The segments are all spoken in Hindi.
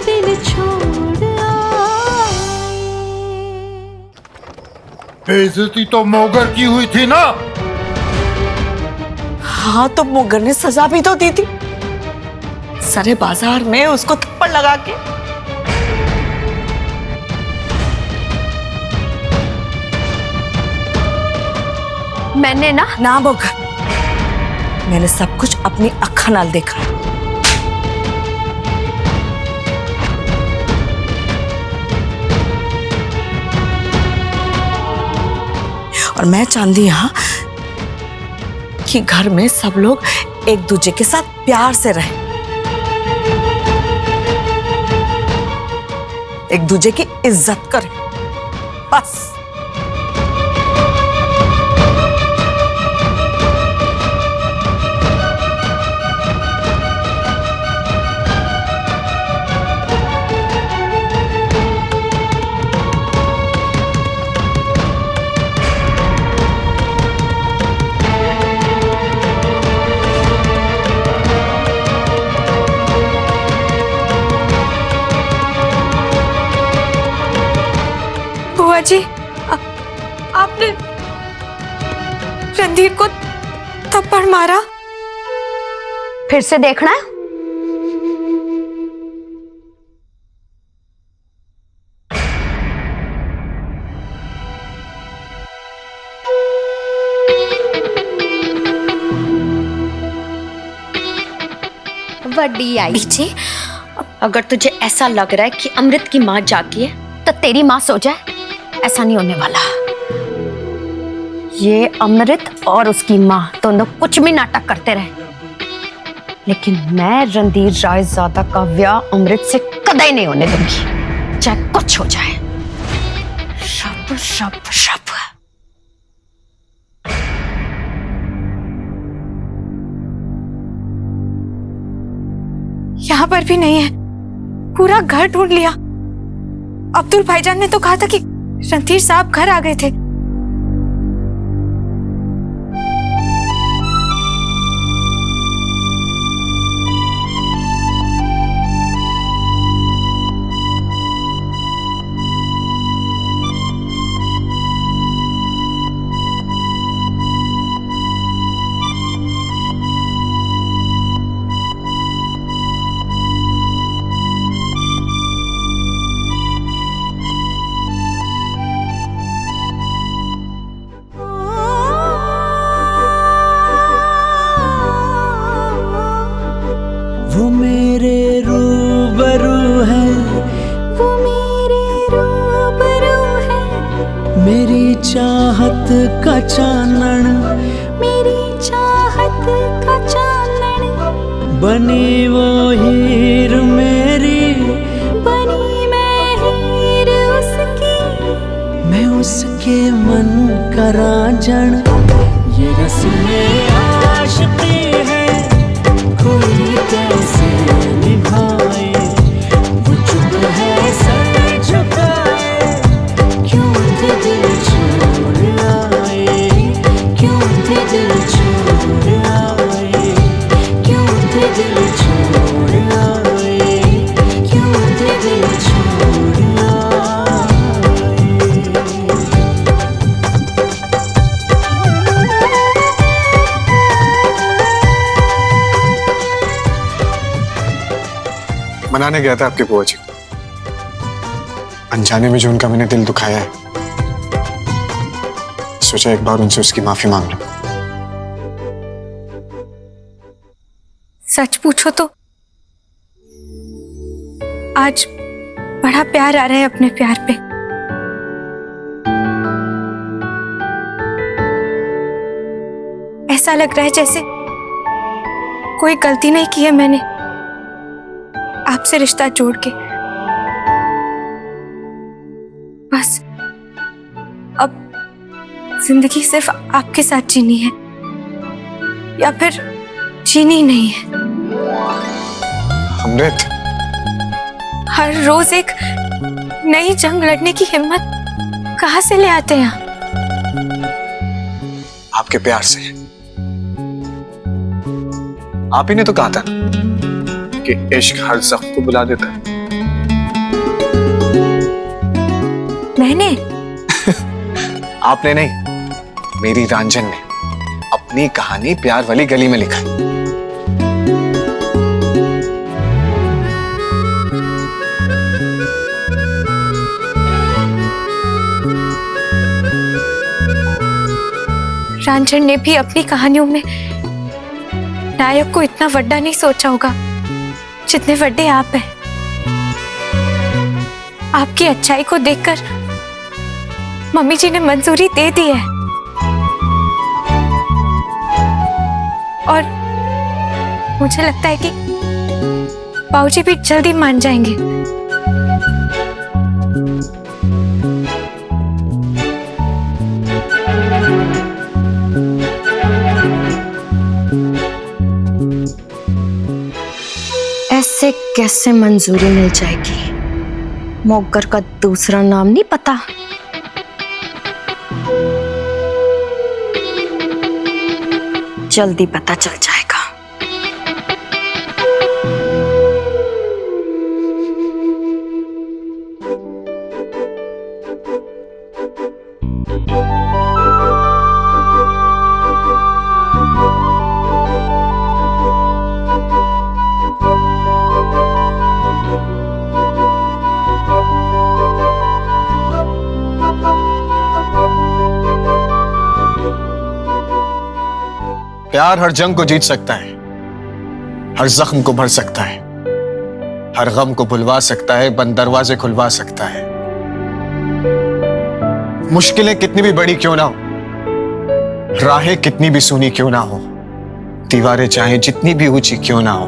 दिल छोड़ आए। बेइज्जती तो मोगर की हुई थी ना। हाँ तो मोगर ने सजा भी तो दी थी, सारे बाजार में उसको थप्पड़ लगा के। मैंने ना मोगर, मैंने सब कुछ अपनी अखा नाल देखा। और मैं चाहती हाँ कि घर में सब लोग एक दूसरे के साथ प्यार से रहें, एक दूसरे की इज्जत करें, बस। बुआ जी, आपने रणधीर को थप्पड़ मारा? फिर से देखना है? वड्डी आई पीछे। अगर तुझे ऐसा लग रहा है कि अमृत की माँ जागी है तो तेरी माँ सो जाए, ऐसा नहीं होने वाला। ये अमृत और उसकी माँ दोनों कुछ भी नाटक करते रहे, लेकिन मैं रणधीर रायजादा का ब्याह अमृत से कदाई नहीं होने दूंगी, चाहे कुछ हो जाए। शब शब शब। यहाँ पर भी नहीं है, पूरा घर ढूंढ लिया। अब्दुल भाईजान ने तो कहा था कि रणधीर साहब घर आ गए थे। वो मेरे रूबरू है, वो मेरे रूबरू है, मेरी चाहत का चानन, मेरी चाहत का चानन। बनी वो हीर मेरी, बनी मैं हीर उसकी, मैं उसके मन का रांझण। ये रस्में आशिकी है, कोई कैसे निभाए, वो चुप है सर झुकाए, क्यों थे दिल छोड़ आए, क्यों थे दिल छोड़ आए, क्यों थे दिल छोड़ आए, क्यों थे दिल छोड़ आए। मनाने गया था आपके बुआ जी को, अनजाने में जो उनका मैंने दिल दुखाया है, सोचा एक बार उनसे उसकी माफी मांग लूं। सच पूछो तो आज बड़ा प्यार आ रहा है अपने प्यार पे। ऐसा लग रहा है जैसे कोई गलती नहीं की है मैंने आपसे रिश्ता जोड़ के। बस अब जिंदगी सिर्फ आपके साथ जीनी है, या फिर जीनी नहीं है। अमृत, हर रोज एक नई जंग लड़ने की हिम्मत कहां से ले आते हैं आप? आपके प्यार से। आप ही ने तो कहा था कि इश्क हर जख्म को बुला देता है। मैंने? आपने नहीं, मेरी रंजन ने अपनी कहानी प्यार वाली गली में लिखा। रंजन ने भी अपनी कहानियों में नायक को इतना बड़ा नहीं सोचा होगा जितने बड़े आप हैं। आपकी अच्छाई को देखकर मम्मी जी ने मंजूरी दे दी है और मुझे लगता है कि बाबूजी भी जल्दी मान जाएंगे। ऐसे कैसे मंजूरी मिल जाएगी? मोगर का दूसरा नाम नहीं पता? जल्दी पता चल जाएगा। प्यार हर जंग को जीत सकता है, हर जख्म को भर सकता है, हर गम को भुलवा सकता है, बंद दरवाजे खुलवा सकता है। मुश्किलें कितनी भी बड़ी क्यों ना हो, राहें कितनी भी सूनी क्यों ना हो, दीवारें चाहे जितनी भी ऊंची क्यों ना हो,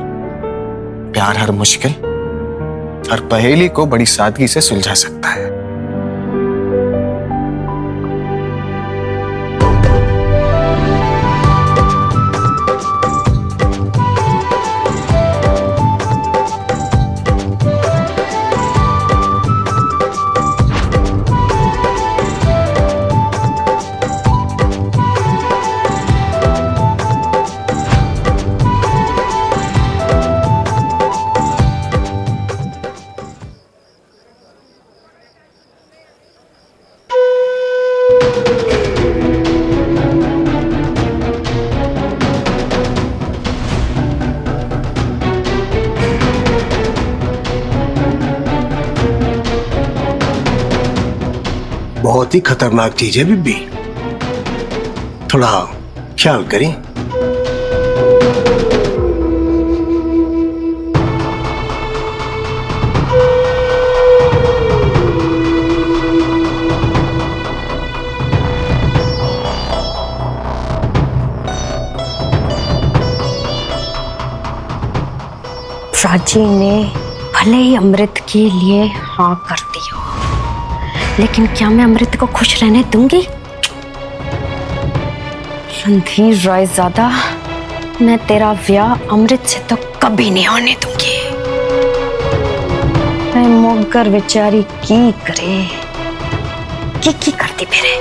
प्यार हर मुश्किल, हर पहेली को बड़ी सादगी से सुलझा सकता है। बहुत ही खतरनाक चीज है बीबी, थोड़ा ख्याल करें। प्राची ने भले ही अमृत के लिए हाँ कर दी हो, लेकिन क्या मैं अमृत को खुश रहने दूंगी? रणधीर रायजादा, मैं तेरा ब्याह अमृत से तो कभी नहीं होने दूंगी। मैं मोगर बेचारी की करे, की करती फिरे।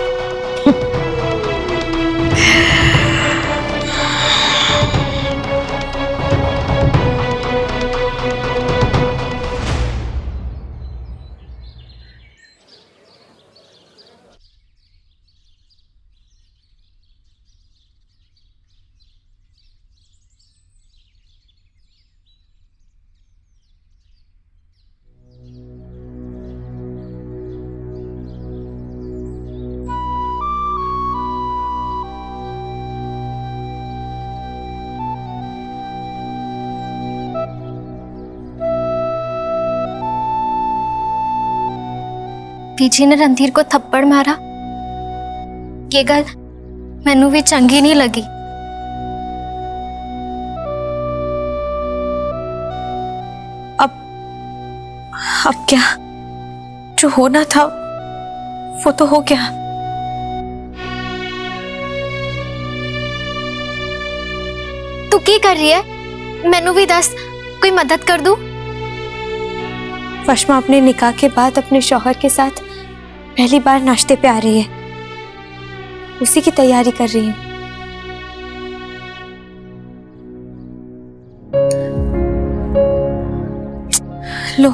पीछे ने रणधीर को थप्पड़ मारा, ये गल मैनू भी चंगी नहीं लगी। अब क्या, जो होना था वो तो हो गया। तू की कर रही है? मैनू भी दस, कोई मदद कर दूं? वशमा अपने निकाह के बाद अपने शौहर के साथ पहली बार नाश्ते पे आ रही है, उसी की तैयारी कर रही हूँ। लो,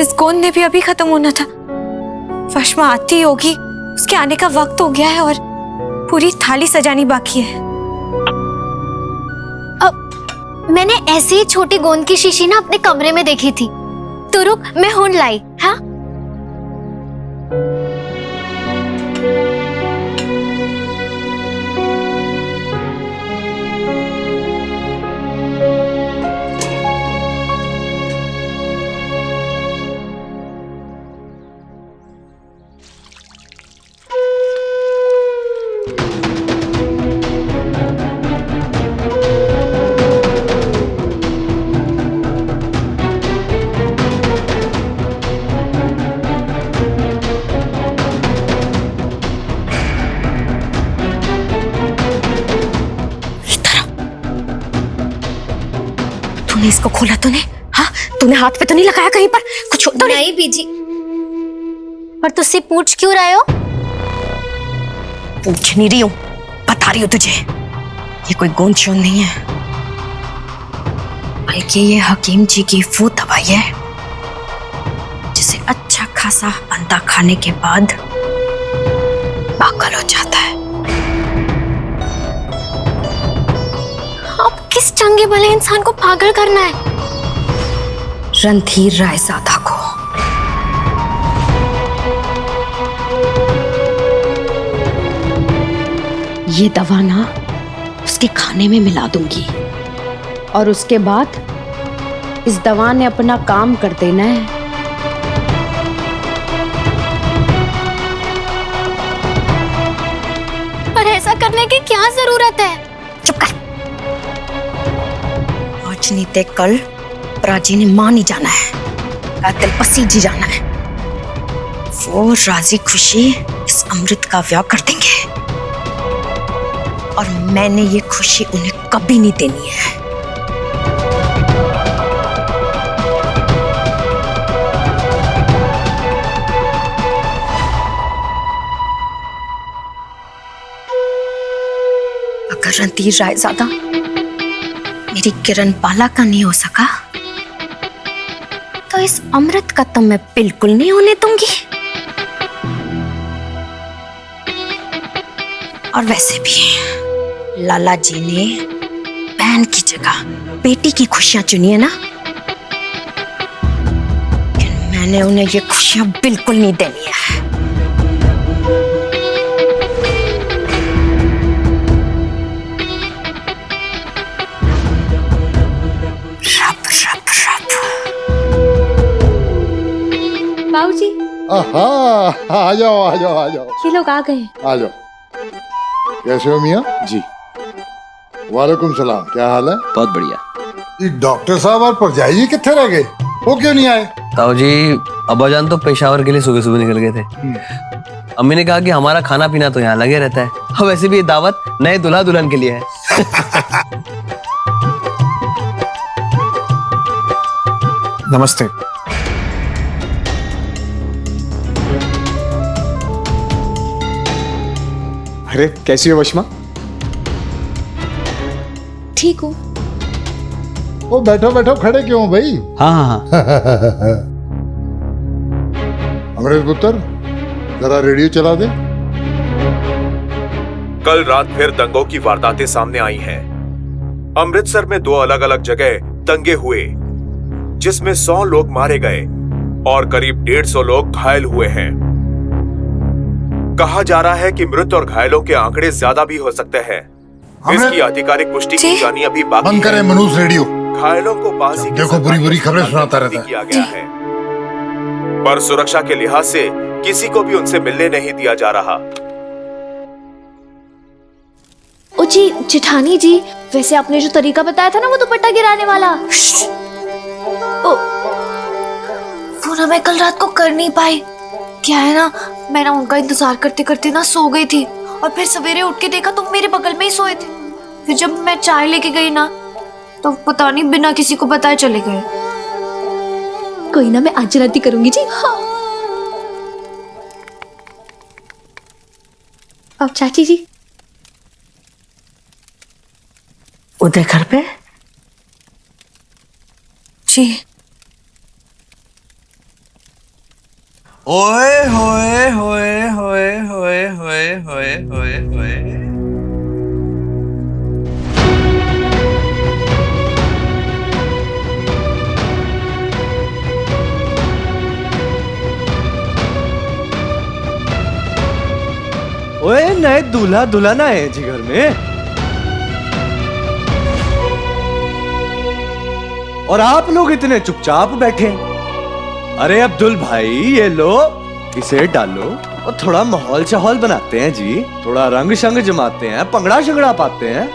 इस गोंद ने भी अभी खत्म होना था। वशमा आती होगी, उसके आने का वक्त हो गया है और पूरी थाली सजानी बाकी है। मैंने ऐसी ही छोटी गोंद की शीशी ना अपने कमरे में देखी थी। तो रुक, मैं हुन लाई। हाँ, तूने इसको खोला तूने? हाँ, तूने हाथ पे तो नहीं लगाया कहीं पर? कुछ तो नहीं? नहीं बीजी। पर तुझसे पूछ क्यों रहे हो? पूछ नहीं रही हूँ, बता रही हूँ तुझे। ये कोई गोंद शोंद नहीं है, बल्कि ये हकीम जी की वो दवाई है जिसे अच्छा खासा अंडा खाने के बाद पागल हो जाता है। अब किस चंगे भले इंसान को पागल करना है? रणधीर रायजादा को। ये दवा ना उसके खाने में मिला दूंगी और उसके बाद इस दवा ने अपना काम कर देना है। पर ऐसा करने की क्या जरूरत है? चुप कर। आज नहीं ते कल प्राची ने मान ही जाना है, कातिल पसीज ही जाना है। वो राजी खुशी इस अमृत का ब्याह कर देंगे और मैंने ये खुशी उन्हें कभी नहीं देनी है। अगर रणधीर रायजादा मेरी किरण बाला का नहीं हो सका तो इस अमृत का तो मैं बिल्कुल नहीं होने दूंगी। और वैसे भी लाला जी ने बहन की जगह बेटी की खुशियां चुनी है ना, लेकिन मैंने उन्हें ये खुशियां बिल्कुल नहीं देनी है। रब रब रब। बाबूजी, आहा, आ जाओ आ जाओ आ जाओ ये लोग आ गए। आ जाओ। कैसे हो मियाँ जी? वालेकुम सलाम, क्या हाल है? बहुत बढ़िया। ये डॉक्टर साहब और परजाई जी कितने रह गए? वो क्यों नहीं आए? ताऊ जी, अब्बाजान तो पेशावर के लिए सुबह सुबह निकल गए थे। अम्मी ने कहा कि हमारा खाना पीना तो यहाँ लगे रहता है, और वैसे भी ये दावत नए दुल्हा दुल्हन के लिए है। नमस्ते। अरे कैसी हो वशमा? ठीक हूँ। वो बैठो बैठो, खड़े क्यों हो भाई? हाँ हाँ हाँ। अमृत पुत्र, जरा रेडियो चला दे। कल रात फिर दंगों की वारदातें सामने आई हैं। अमृतसर में 2 अलग अलग जगह दंगे हुए, जिसमें 100 लोग मारे गए और करीब 150 लोग घायल हुए हैं। कहा जा रहा है कि मृत और घायलों के आंकड़े ज्यादा भी हो सकते हैं। इसकी आधिकारिक पुष्टि की जानी अभी बाकी बंद करें मनोज रेडियो। घायलों को पास ही देखो बुरी बुरी खबरें सुनाता रहता है। किया गया है, पर सुरक्षा के लिहाज से किसी को भी उनसे मिलने नहीं दिया जा रहा। ओ जी जेठानी जी, वैसे आपने जो तरीका बताया था ना वो दुपट्टा गिराने वाला, वो ना मैं कल रात को कर नहीं पाई। क्या है ना, मैं ना उनका इंतजार करते करते ना सो गई थी और फिर सवेरे उठ के देखा तो मेरे बगल में ही सोए थे। फिर जब मैं चाय लेके गई ना तो पता नहीं बिना किसी को बताए चले गए। कोई ना, मैं आज रात ही करूंगी जी। हाँ। अब चाची जी उदय घर पे? जी। ओए होए होए होए होए होए होए होए होए। ओए नए दूल्हा दुल्हन आए जी घर में, और आप लोग इतने चुपचाप बैठे। अरे अब्दुल भाई ये लो, इसे डालो और थोड़ा माहौल चहौल बनाते हैं जी, थोड़ा रंग शंग जमाते हैं, पंगड़ा शंगड़ा पाते हैं।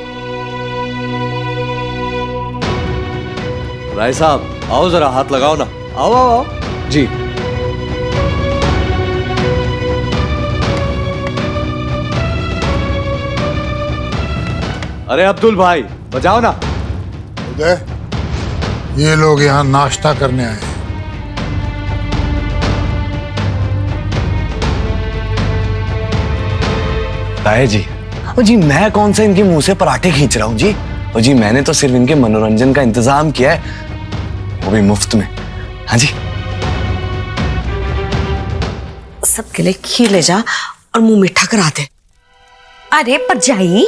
राय साहब आओ जरा हाथ लगाओ ना, आओ आओ आओ जी। अरे अब्दुल भाई बजाओ ना। उदय, ये लोग यहाँ नाश्ता करने आए हैं। ताए जी, ओ जी मैं कौन सा इनके मुंह से पराठे खींच रहा हूँ जी। ओ जी मैंने तो सिर्फ इनके मनोरंजन का इंतजाम किया है, वो भी मुफ्त में। हाँ जी। सबके लिए खीर ले जा और मुंह मीठा करा दे। अरे पर जाई,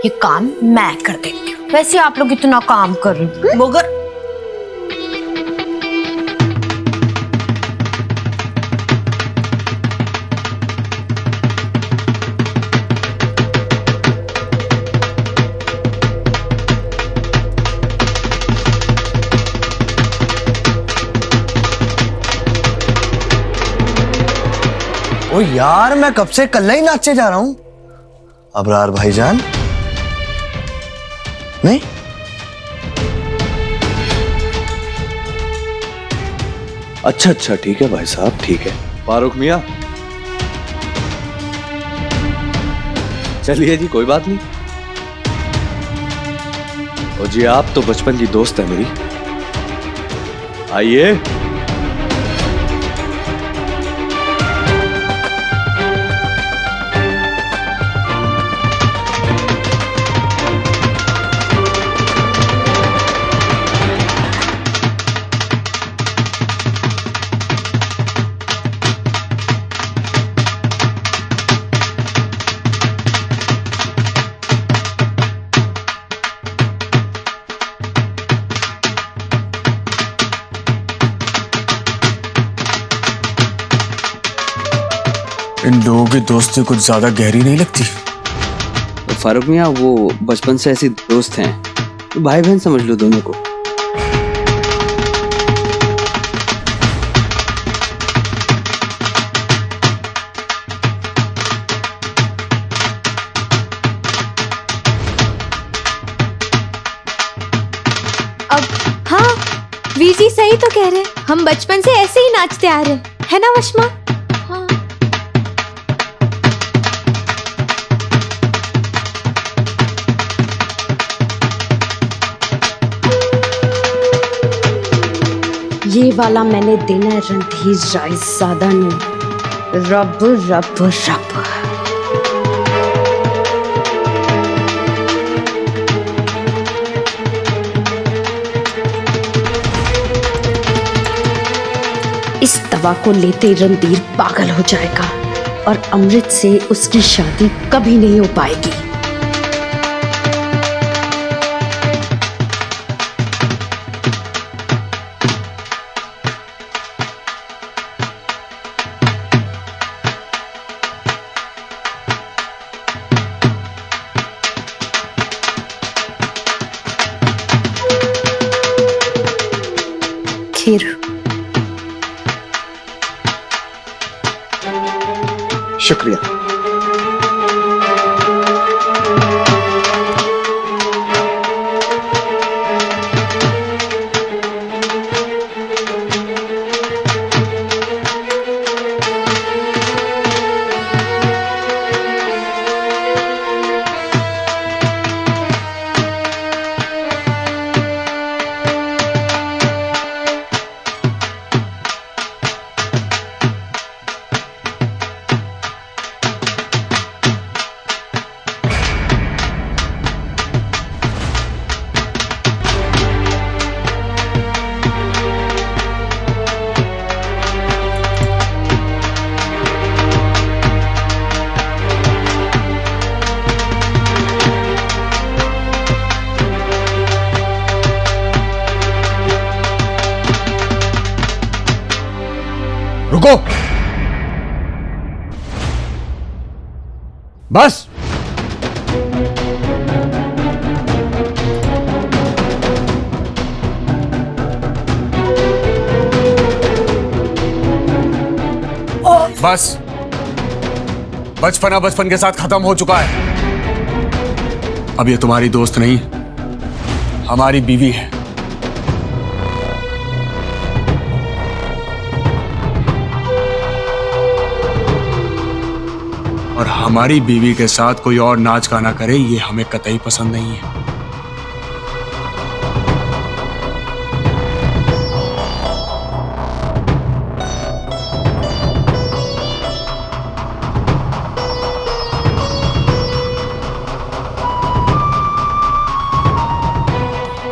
ये काम मैं कर देती हूँ। वैसे आप लोग इतना काम कर रहे हो, मगर ओ यार मैं कब से कल्ला ही नाचे जा रहा हूँ। अबरार भाईजान नहीं, अच्छा अच्छा ठीक है भाई साहब ठीक है। फारूक मियाँ चलिए जी कोई बात नहीं। और जी आप तो बचपन की दोस्त है मेरी, आइए। इन लोगों की दोस्ती कुछ ज्यादा गहरी नहीं लगती। फारूक मियाँ वो बचपन से ऐसे दोस्त हैं, तो भाई बहन समझ लो दोनों को। अब हाँ, वीर जी सही तो कह रहे हैं, हम बचपन से ऐसे ही नाचते आ रहे हैं, है ना वशमा? हाँ। ये वाला मैंने देना है रणधीर रायजादा ने। रब रब रब। इस दवा को लेते रणधीर पागल हो जाएगा और अमृत से उसकी शादी कभी नहीं हो पाएगी। खीर। शुक्रिया। रुको, बस। बस, बचपना बचपन के साथ खत्म हो चुका है। अब ये तुम्हारी दोस्त नहीं, हमारी बीवी है। और हमारी बीवी के साथ कोई और नाच गाना करे, ये हमें कतई पसंद नहीं है।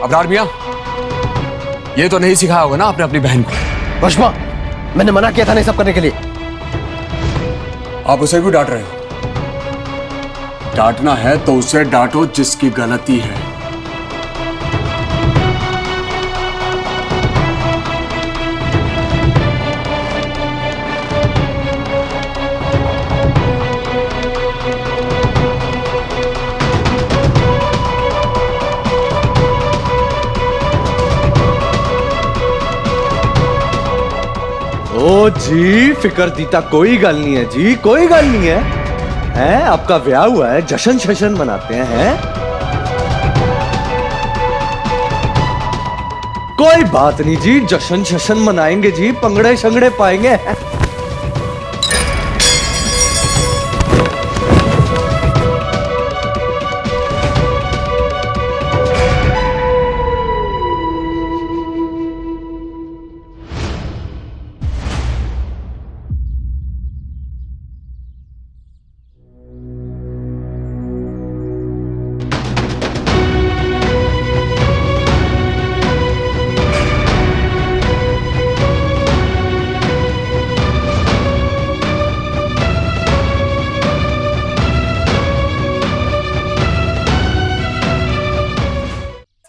अबरार मियां, ये तो नहीं सिखाया होगा ना आपने अपनी बहन को? बशमा, मैंने मना किया था नहीं सब करने के लिए। आप उसे क्यों डांट रहे हो? डांटना है तो उसे डांटो जिसकी गलती है। ओ जी, फिकर दीता कोई गल नहीं है जी, कोई गल नहीं है। हैं, आपका ब्याह हुआ है, जश्न शशन मनाते हैं। कोई बात नहीं जी, जश्न शशन मनाएंगे जी, पंगड़े शंगड़े पाएंगे।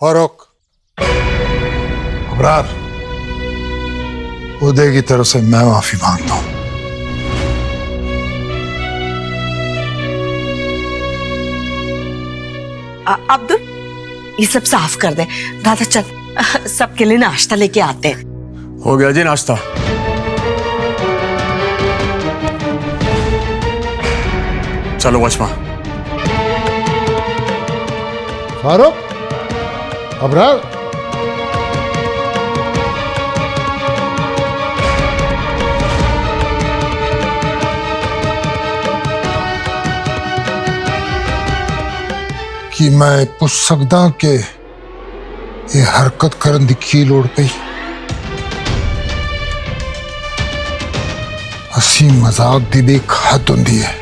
फारूक, अबरार, उदय की तरफ से मैं माफी मांगता हूं। अब्दुल, ये सब साफ कर दे। दादा चल, सबके लिए नाश्ता लेके आते हैं। हो गया जी नाश्ता। चलो बचमा। फारूक, अबरार, कि मैं पुछ सकदा कि ये हरकत करन दी की लोड़ पई? हसी मजाक दी भी एक हद हुंदी है।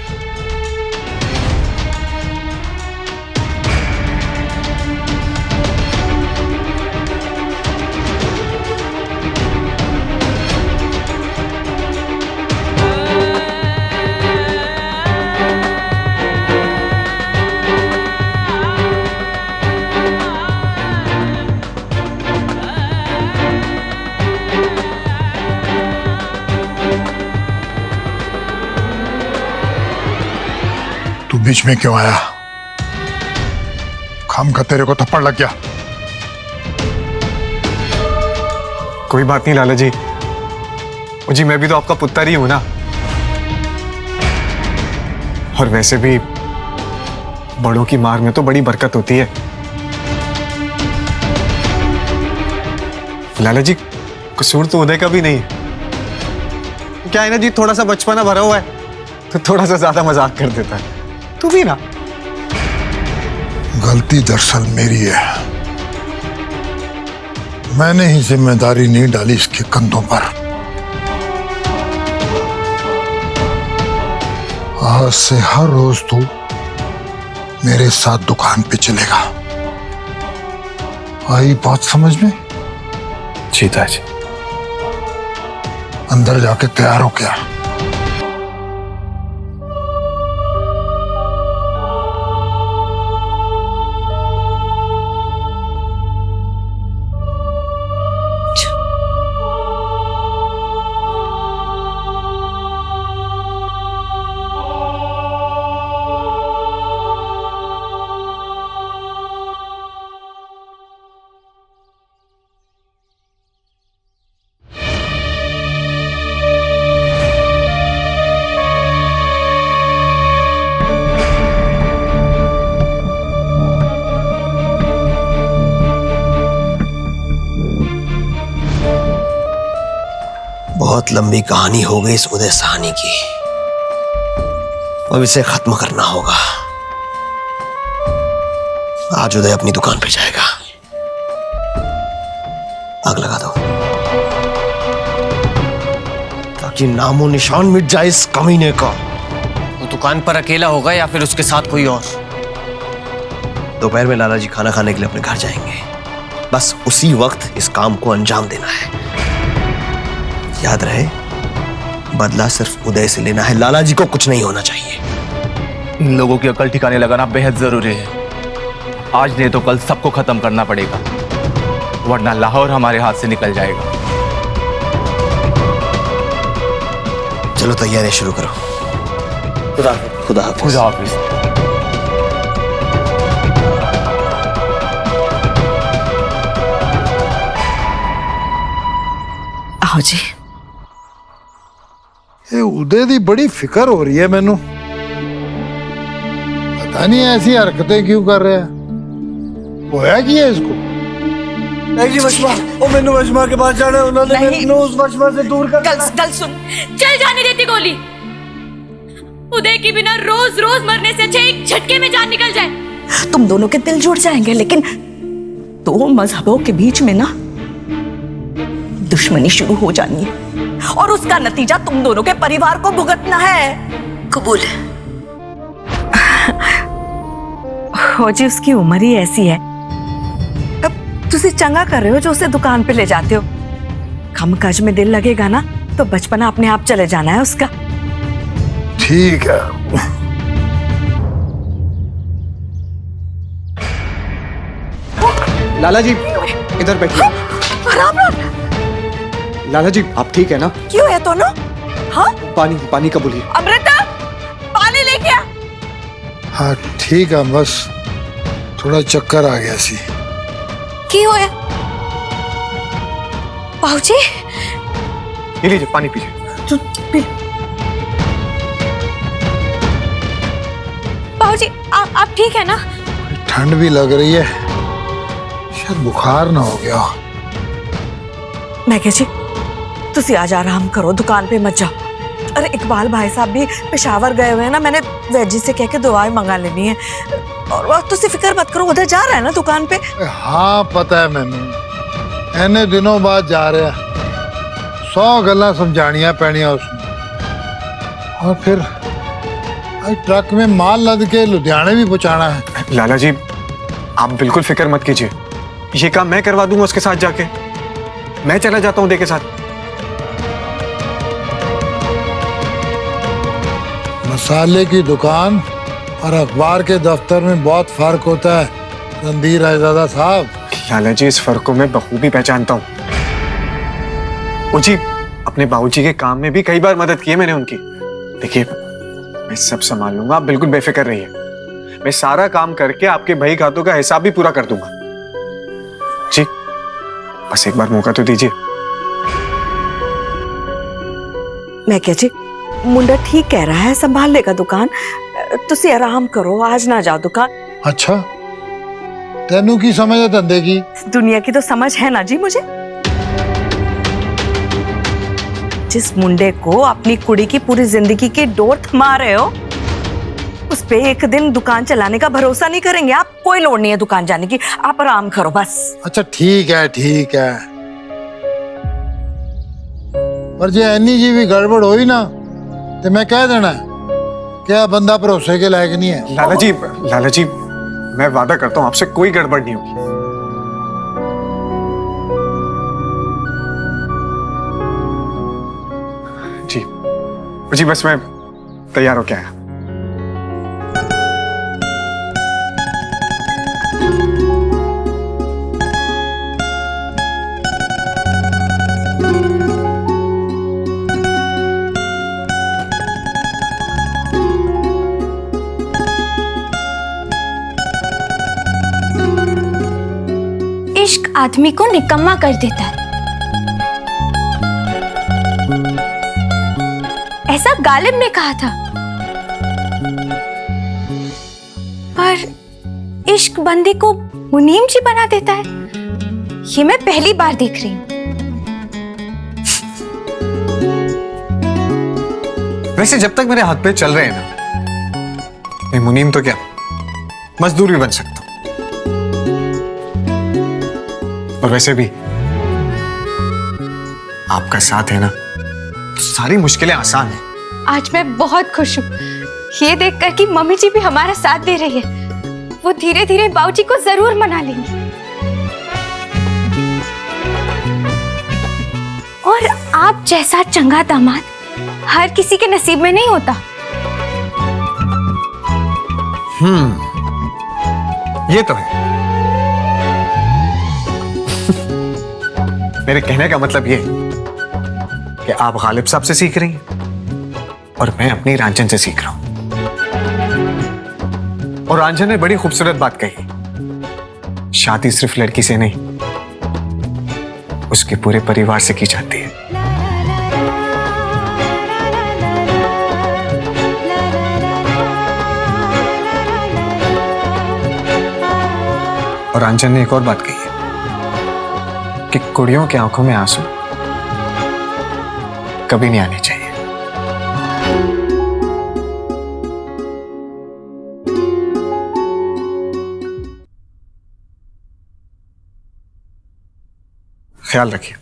तू बीच में क्यों आया? खाम का तेरे को थप्पड़ लग गया। कोई बात नहीं लाला जी। जी मैं भी तो आपका पुत्र ही हूं ना। और वैसे भी बड़ों की मार में तो बड़ी बरकत होती है। लाला जी, कसूर तो उदय का भी नहीं। क्या है ना जी, थोड़ा सा बचपना भरा हुआ है तो थोड़ा सा ज्यादा मजाक कर देता है। तू भी ना। गलती दरअसल मेरी है। मैंने ही जिम्मेदारी नहीं डाली इसके कंधों पर। आज से हर रोज तू मेरे साथ दुकान पे चलेगा। आई बात समझ में? जी ताज। अंदर जाके तैयार हो क्या? बहुत लंबी कहानी हो गई इस उदय सहानी की। अब इसे खत्म करना होगा। आज उदय अपनी दुकान पे जाएगा। आग लगा दो ताकि नामो निशान मिट जाए इस कमीने का। वो दुकान पर अकेला होगा या फिर उसके साथ कोई और? दोपहर में लाला जी खाना खाने के लिए अपने घर जाएंगे। बस उसी वक्त इस काम को अंजाम देना है। याद रहे, बदला सिर्फ उदय से लेना है, लाला जी को कुछ नहीं होना चाहिए। इन लोगों की अकल ठिकाने लगाना बेहद जरूरी है। आज नहीं तो कल सबको खत्म करना पड़ेगा, वरना लाहौर हमारे हाथ से निकल जाएगा। चलो तैयारी शुरू करो। खुदा हाफिज। खुदा हाफिज। आओ जी। ਇਹ ਉਦੇ ਦੀ ਬੜੀ ਫਿਕਰ ਹੋ ਰਹੀ ਹੈ ਮੈਨੂੰ। ਪਤਾ ਨਹੀਂ ਐਸੀ ਹਰਕतें क्यों कर रहा है। होया ਕੀ है इसको? नहीं जी वशमा, वो मैंने वशमा के पास जाना है। उन्होंने मैंने उस वशमा से दूर कर। गल सुन। चल जाने देती गोली। उदय की बिना रोज रोज मरने से अच्छा एक झटके में जान निकल जाए। तुम दोनों के दिल जुड़ जाएंगे, लेकिन दो मजहबों के बीच में ना दुश्मनी शुरू हो जानी है और उसका नतीजा तुम दोनों के परिवार को भुगतना है। कबूल है। हो जी, उसकी उम्र ही ऐसी है। अब तुसी चंगा कर रहे हो जो उसे दुकान पे ले जाते हो। कम काज में दिल लगेगा ना तो बचपना अपने आप चले जाना है उसका। ठीक है। लाला जी इधर बैठिए। लाला जी आप ठीक है ना? क्यों है दोनों? हाँ, पानी कबूलिए। अमृता पानी लेके आ। हाँ ठीक है, बस थोड़ा चक्कर आ गया सी। की होया? बाबूजी, ये लीजिए पानी पीजिए। तू पी। बाबूजी आप ठीक है ना? ठंड भी लग रही है, शायद बुखार ना हो गया। मैं कह जी तुसी आज आराम करो, दुकान पे मत जाओ। अरे इकबाल भाई साहब भी पेशावर गए हुए हैं ना, मैंने वैजी से कह के दवाई मंगा लेनी है। और तुसी फिक्र मत करो, उधर जा रहा है ना दुकान पे। हाँ पता है मैनू, इन्ने दिनों बाद जा रहा। 100 गल्लां समझानियां पैनियां उसने। और फिर ट्रक में माल लद के लुधियाने भी पहुंचाना है। लाला जी आप बिल्कुल फिक्र मत कीजिए, ये काम मैं करवा दूंगा उसके साथ जाके। मैं चला जाता हूँ उदय के साथ। मसाले की दुकान और अखबार के दफ्तर में बहुत फर्क होता है रणधीर रायजादा साहब। लाला जी इस फर्क को मैं बखूबी पहचानता हूँ। ओ जी, अपने बाबूजी के काम में भी कई बार मदद की है मैंने उनकी। देखिए मैं सब संभाल लूंगा, आप बिल्कुल बेफिक्र रहिए। मैं सारा काम करके आपके भाई खातों का हिसाब भी पूरा कर दूंगा। जी बस एक बार मौका तो दीजिए। मैं कह जी मुंडा ठीक कह रहा है, संभाल लेगा दुकान। तुसी आराम करो, आज ना जाओ दुकान। अच्छा तेनू की समझ है धंधे की? दुनिया की तो समझ है ना जी मुझे। जिस मुंडे को अपनी कुड़ी की पूरी जिंदगी की डोर थमा रहे हो, उस पे एक दिन दुकान चलाने का भरोसा नहीं करेंगे आप। कोई लोड़ नहीं है दुकान जाने की, आप आराम करो बस। अच्छा ठीक है ठीक है, पर जे एनी जी भी गड़बड़ हुई ना तो मैं कह देना क्या बंदा भरोसे के लायक नहीं है। लाला जी मैं वादा करता हूँ आपसे कोई गड़बड़ नहीं होगी। जी बस मैं तैयार होके आया। इश्क आदमी को निकम्मा कर देता है, ऐसा गालिब ने कहा था। पर इश्क बंदे को मुनीम जी बना देता है, ये मैं पहली बार देख रही हूं। वैसे जब तक मेरे हाथ पे चल रहे हैं ना, मैं मुनीम तो क्या मजदूर भी बन सकता हूं। और वैसे भी आपका साथ है ना तो सारी मुश्किलें आसान हैं। आज मैं बहुत खुश हूँ ये देखकर कि मम्मी जी भी हमारा साथ दे रही है। वो धीरे धीरे बाबूजी को जरूर मना लेंगी। और आप जैसा चंगा दामाद हर किसी के नसीब में नहीं होता। ये तो है। मेरे कहने का मतलब ये कि आप गालिब साहब से सीख रही हैं और मैं अपनी रांझन से सीख रहा हूं। और रांझन ने बड़ी खूबसूरत बात कही, शादी सिर्फ लड़की से नहीं उसके पूरे परिवार से की जाती है। और रांझन ने एक और बात कही है कि कुड़ियों की आंखों में आंसू कभी नहीं आने चाहिए। ख्याल रखिए।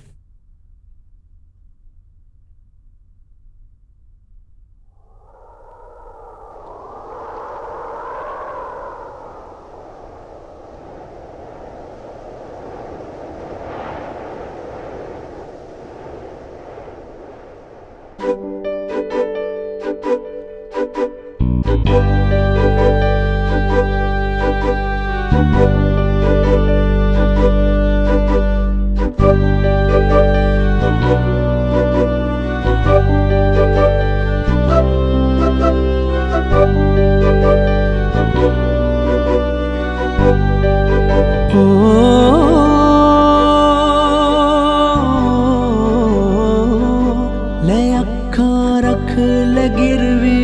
ले अखा रख ले गिरवी,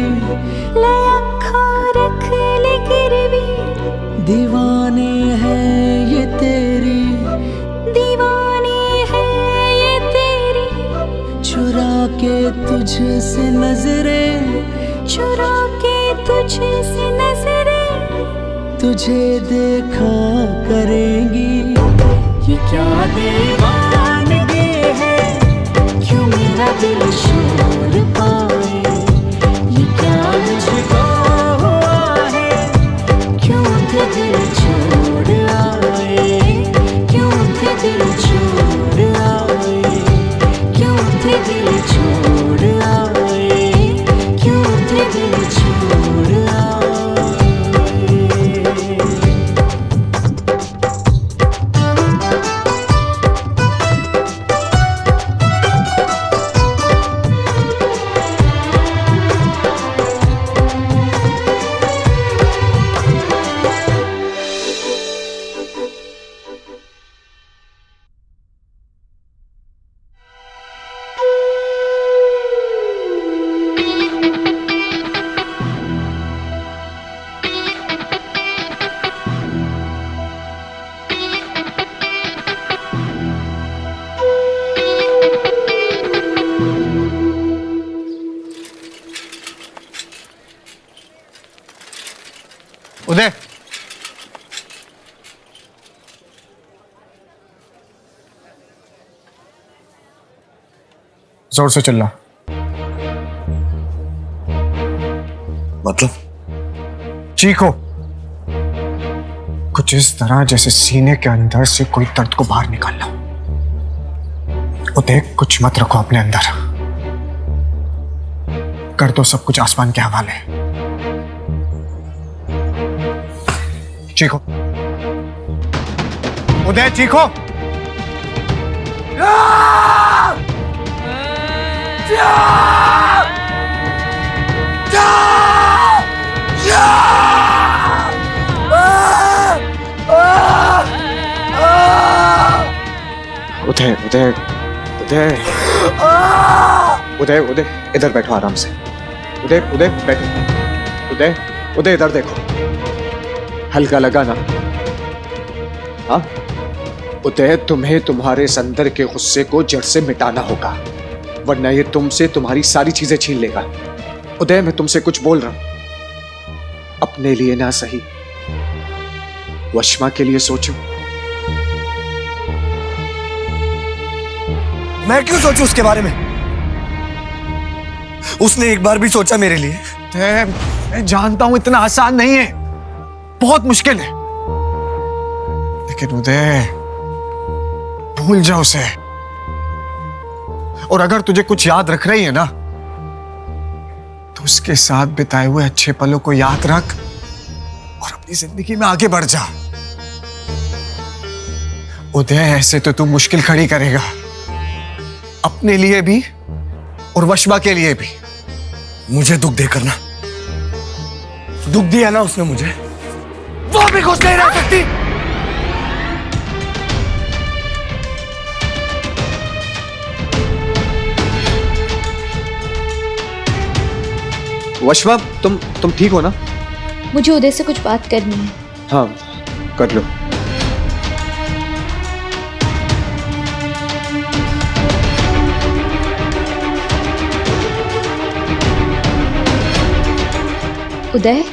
ले अखा रख ले गिरवी, दीवाने हैं ये तेरी, दीवाने हैं ये तेरी, चुरा के तुझसे नजरें, चुरा के तुझसे नजरें, तुझे देखा करेंगी। ये क्या दीवानगी है, क्यों मेरा दिल शोर पाए, ये क्या मुझको हुआ है, क्यों थे दिल छोड़ आए, क्यों थे दिल छोड़ आए, क्यों थे दिल छोड़ आए, क्यों थे दिल छोड़ आए। उदय, जोर से चिल्ला। मतलब चीखो कुछ इस तरह जैसे सीने के अंदर से कोई दर्द को बाहर निकालना। उदय, कुछ मत रखो अपने अंदर, कर दो सब कुछ आसमान के हवाले। चीखो उदय, चीखो। उदय उदय उदय उदय उदय, इधर बैठो आराम से। उदय उदय बैठो। उदय उदय, इधर देखो, हल्का लगा ना? हाँ उदय, तुम्हें तुम्हारे अंदर के गुस्से को जड़ से मिटाना होगा, वरना ये तुमसे तुम्हारी सारी चीजें छीन लेगा। उदय, मैं तुमसे कुछ बोल रहा हूं, अपने लिए ना सही, वशिमा के लिए सोचो। मैं क्यों सोचूं उसके बारे में? उसने एक बार भी सोचा मेरे लिए? मैं जानता हूं इतना आसान नहीं है, बहुत मुश्किल है, लेकिन उदय भूल जा उसे। और अगर तुझे कुछ याद रख रही है ना, तो उसके साथ बिताए हुए अच्छे पलों को याद रख और अपनी जिंदगी में आगे बढ़ जा। उदय, ऐसे तो तू मुश्किल खड़ी करेगा, अपने लिए भी और वशिमा के लिए भी। मुझे दुख देकर ना, दुख दिया ना उसने मुझे, वो भी खुश नहीं रह सकती। वशिमा, तुम ठीक हो ना? मुझे उदय से कुछ बात करनी है। हाँ, कर लो। उदय,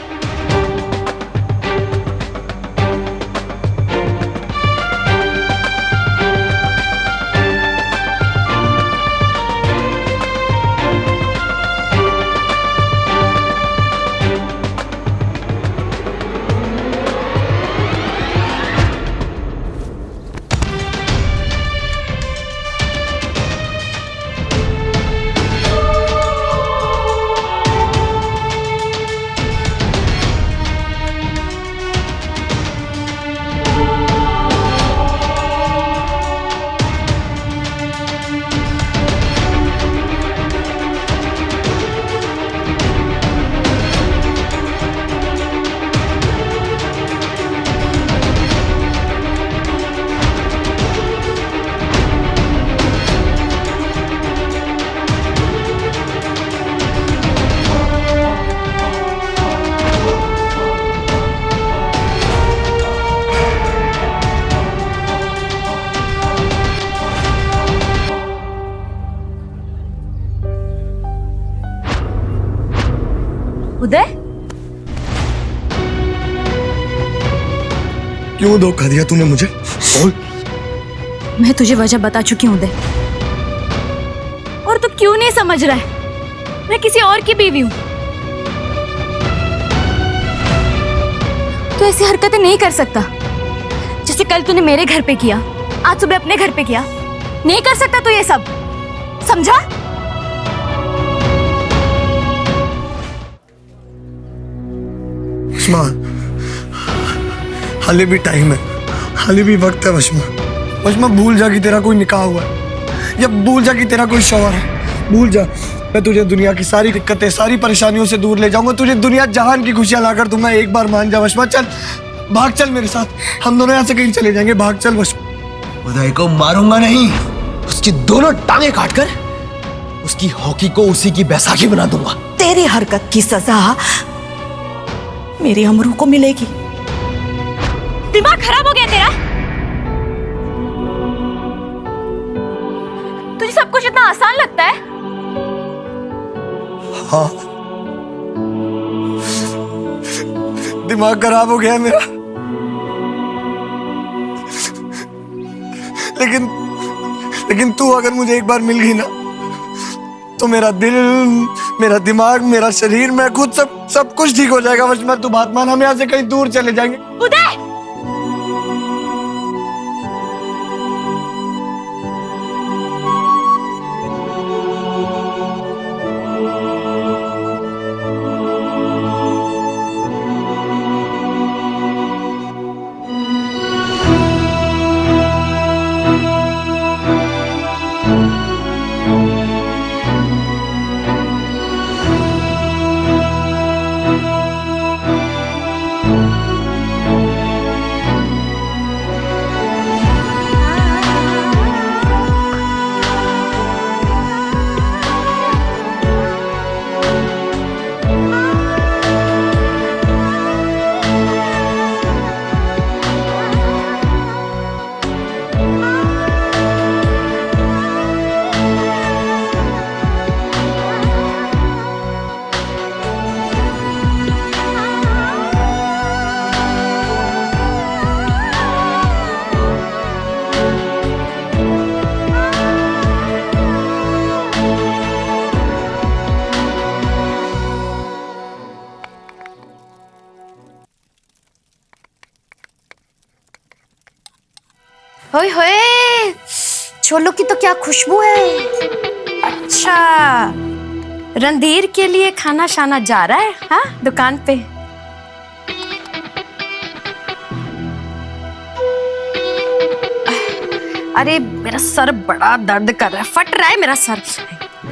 उदय, क्यों धोखा दिया तूने मुझे? बोल। मैं तुझे वजह बता चुकी हूँ उदय, और तू क्यों नहीं समझ रहा है? मैं किसी और की बीवी हूँ। तू ऐसी हरकतें नहीं कर सकता जैसे कल तूने मेरे घर पे किया, आज सुबह अपने घर पे किया। नहीं कर सकता तू ये सब, समझा? वशिमा, हाले भी टाइम है, हाले भी वक्त है वशिमा। वशिमा, भूल जा कि तेरा कोई निकाह हुआ है, या भूल जा कि तेरा कोई शौहर है। भूल जा, मैं तुझे दुनिया की सारी दिक्कतें, सारी परेशानियों से दूर ले जाऊंगा, तुझे दुनिया जहान की खुशियां लाकर दूंगा। एक बार मान जा वशिमा, चल, भाग चल मेरे साथ, हम दोनों यहाँ से कहीं चले जाएंगे। भाग चल वशिमा। उदय को मारूंगा नहीं, उसकी दोनों टांगे काटकर उसकी हॉकी को उसी की बैसाखी बना दूंगा। तेरी हरकत की सजा मेरी अमरू को मिलेगी। दिमाग खराब हो गया तेरा? तुझे सब कुछ इतना आसान लगता है? हाँ, दिमाग खराब हो गया है मेरा, लेकिन तू अगर मुझे एक बार मिल गई ना, तो मेरा दिल, मेरा दिमाग, मेरा शरीर, मैं खुद सब कुछ ठीक हो जाएगा। वशिमा, तू बात मान, हम यहाँ से कहीं दूर चले जाएंगे। उदय! होए होए, छोलों की तो क्या खुशबू है। अच्छा, रणधीर के लिए खाना शाना जा रहा है हाँ दुकान पे। अरे मेरा सर बड़ा दर्द कर रहा है, फट रहा है मेरा सर।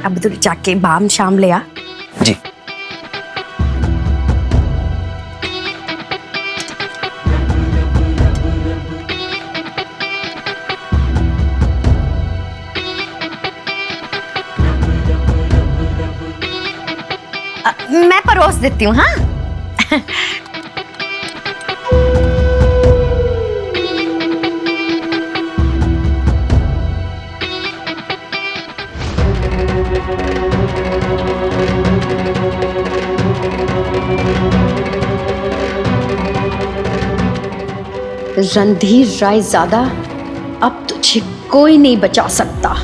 अब तो जाके बाम शाम ले आ। जी। मैं परोस देती हूँ हाँ। रणधीर रायजादा, अब तुझे कोई नहीं बचा सकता।